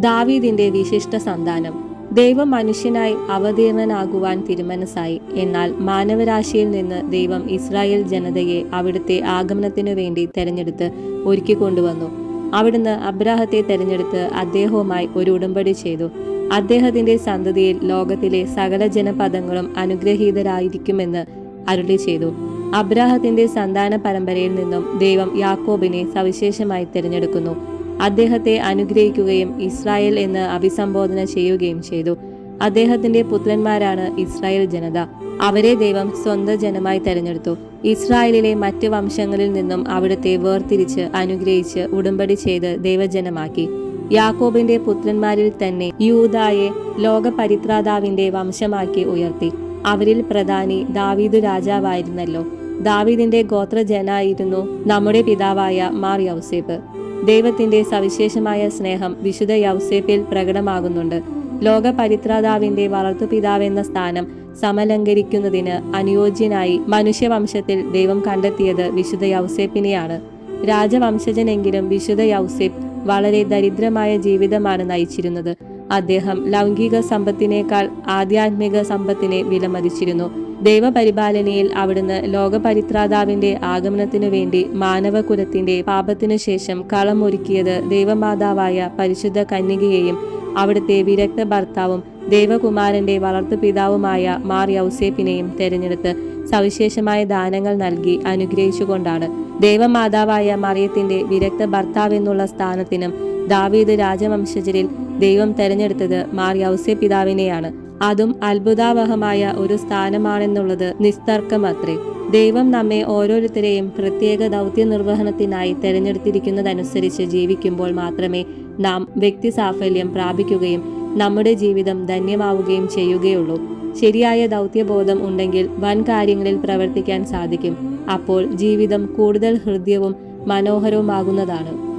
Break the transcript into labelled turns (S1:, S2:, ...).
S1: ദാവീദിന്റെ വിശിഷ്ട സന്താനം. ദൈവം മനുഷ്യനായി അവതീർണനാകുവാൻ തിരുമനസ്സായി. എന്നാൽ മാനവരാശിയിൽ നിന്ന് ദൈവം ഇസ്രായേൽ ജനതയെ അവിടുത്തെ ആഗമനത്തിനു വേണ്ടി തെരഞ്ഞെടുത്ത് ഒരുക്കിക്കൊണ്ടുവന്നു. അവിടുന്ന് അബ്രാഹത്തെ തെരഞ്ഞെടുത്ത് അദ്ദേഹവുമായി ഒരു ഉടമ്പടി ചെയ്തു. അദ്ദേഹത്തിന്റെ സന്തതിയിൽ ലോകത്തിലെ സകല ജനപദങ്ങളും അനുഗ്രഹീതരായിരിക്കുമെന്ന് അരുളി ചെയ്തു. അബ്രാഹത്തിന്റെ സന്താന പരമ്പരയിൽ നിന്നും ദൈവം യാക്കോബിനെ സവിശേഷമായി തിരഞ്ഞെടുക്കുന്നു. അദ്ദേഹത്തെ അനുഗ്രഹിക്കുകയും ഇസ്രായേൽ എന്ന് അഭിസംബോധന ചെയ്യുകയും ചെയ്തു. അദ്ദേഹത്തിന്റെ പുത്രന്മാരാണ് ഇസ്രായേൽ ജനത. അവരെ ദൈവം സ്വന്തം ജനമായി തെരഞ്ഞെടുത്തു. ഇസ്രായേലിലെ മറ്റ് വംശങ്ങളിൽ നിന്നും അവിടുത്തെ വേർതിരിച്ച് അനുഗ്രഹിച്ച് ഉടമ്പടി ചെയ്ത് ദൈവജനമാക്കി. യാക്കോബിന്റെ പുത്രന്മാരിൽ തന്നെ യൂദായെ ലോകപരിത്രാതാവിന്റെ വംശമാക്കി ഉയർത്തി. അവരിൽ പ്രധാനി ദാവീദ് രാജാവായിരുന്നല്ലോ. ദാവീദിന്റെ ഗോത്രജനായിരുന്നു നമ്മുടെ പിതാവായ മാർ യൗസേപ്പ്. ദൈവത്തിന്റെ സവിശേഷമായ സ്നേഹം വിശുദ്ധ യൗസേപ്പിൽ പ്രകടമാകുന്നുണ്ട്. ലോകപരിത്രാതാവിന്റെ വളർത്തുപിതാവെന്ന സ്ഥാനം സമലങ്കരിക്കുന്നതിന് അനുയോജ്യനായി മനുഷ്യവംശത്തിൽ ദൈവം കണ്ടെത്തിയത് വിശുദ്ധ യൗസേപ്പിനെയാണ്. രാജവംശജനെങ്കിലും വിശുദ്ധ യൗസേപ്പ് വളരെ ദരിദ്രമായ ജീവിതമാണ് നയിച്ചിരുന്നത്. അദ്ദേഹം ലൗകിക സമ്പത്തിനേക്കാൾ ആധ്യാത്മിക സമ്പത്തിനെ വിലമതിച്ചിരുന്നു. ദൈവപരിപാലനയിൽ അവിടുന്ന് ലോകപരിത്രാതാവിന്റെ ആഗമനത്തിനു വേണ്ടി മാനവകുലത്തിന്റെ പാപത്തിനു ശേഷം കളമൊരുക്കിയത് ദൈവമാതാവായ പരിശുദ്ധ കന്യകയെയും അവിടുത്തെ വിരക്ത ഭർത്താവും ദൈവകുമാരന്റെ വളർത്തുപിതാവുമായ മാർ യൗസേപ്പിനെയും തെരഞ്ഞെടുത്ത് സവിശേഷമായ ദാനങ്ങൾ നൽകി അനുഗ്രഹിച്ചുകൊണ്ടാണ്. ദൈവമാതാവായ മറിയത്തിന്റെ വിരക്ത ഭർത്താവെന്നുള്ള സ്ഥാനത്തിനും ദാവീദ് രാജവംശജരിൽ ദൈവം തെരഞ്ഞെടുത്തത് മാർ യൗസേപ്പ് പിതാവിനെയാണ്. അതും അത്ഭുതാവഹമായ ഒരു സ്ഥാനമാണെന്നുള്ളത് നിസ്തർക്കമത്രേ. ദൈവം നമ്മെ ഓരോരുത്തരെയും പ്രത്യേക ദൗത്യ നിർവഹണത്തിനായി തെരഞ്ഞെടുത്തിരിക്കുന്നതനുസരിച്ച് ജീവിക്കുമ്പോൾ മാത്രമേ നാം വ്യക്തി സാഫല്യം പ്രാപിക്കുകയും നമ്മുടെ ജീവിതം ധന്യമാവുകയും ചെയ്യുകയുള്ളൂ. ശരിയായ ദൗത്യബോധം ഉണ്ടെങ്കിൽ വൻ കാര്യങ്ങളിൽ പ്രവർത്തിക്കാൻ സാധിക്കും. അപ്പോൾ ജീവിതം കൂടുതൽ ഹൃദ്യവും മനോഹരവുമാകുന്നതാണ്.